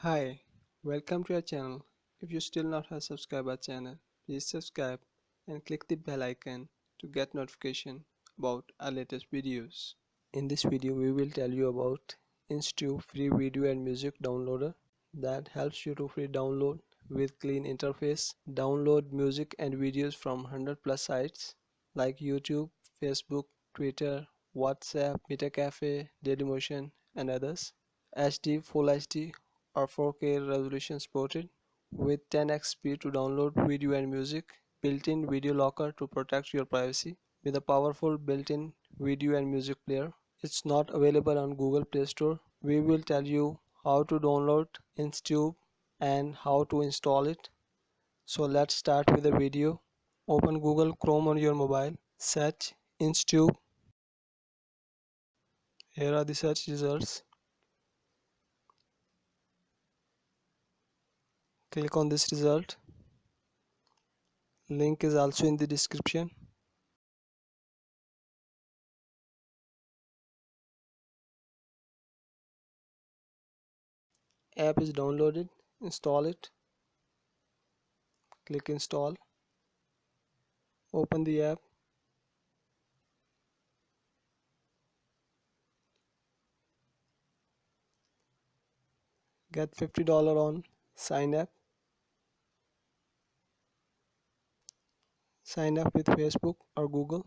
Hi, welcome to our channel. If you still not have subscribed our channel, please subscribe and click the bell icon to get notification about our latest videos. In this video, we will tell you about Instube free video and music downloader that helps you to free download with clean interface. Download music and videos from 100 plus sites like YouTube, Facebook, Twitter, WhatsApp, MetaCafe, Dailymotion, and others. HD, Full HD or 4K resolution supported with 10x speed to download video and music, built-in video locker to protect your privacy with a powerful built-in video and music player. It's not available on Google Play Store. We will tell you how to download Instube and how to install it. So let's start with the video. Open Google Chrome on your mobile. Search Instube. Here are the search results. Click on this result. Link is also in the description. App is downloaded. Install it. Click install. Open the app. Get $50 on sign up. Sign up with Facebook or Google.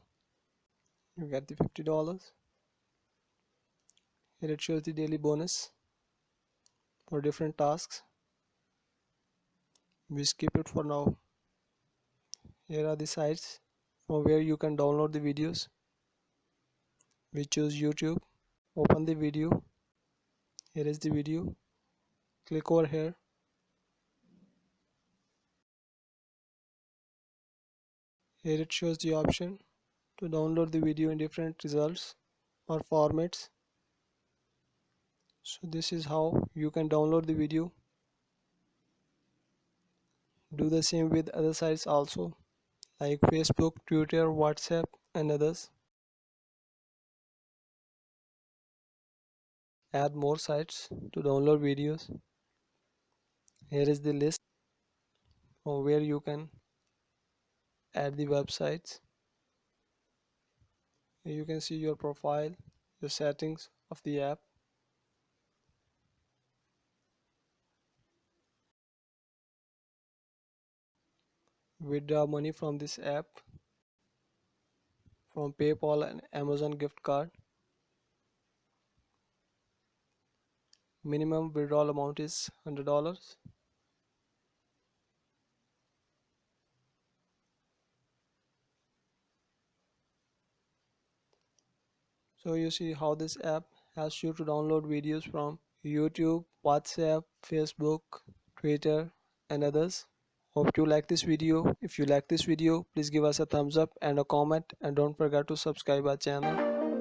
You get the $50. Here it shows the daily bonus for different tasks. We skip it for now. Here are the sites from where you can download the videos. We choose YouTube. Open the video. Here is the video. Click over here. Here it shows the option to download the video in different results or formats. So this is how you can download the video. Do the same with other sites also, like Facebook, Twitter, WhatsApp, and others. Add more sites to download videos. Here is the list of where you can add the websites. Here you can see your profile, your settings of the app. Withdraw money from this app from PayPal and Amazon gift card. Minimum withdrawal amount is $100. So you see how this app helps you to download videos from YouTube, WhatsApp, Facebook, Twitter, and others. Hope you like this video. If you like this video, please give us a thumbs up and a comment, and don't forget to subscribe our channel.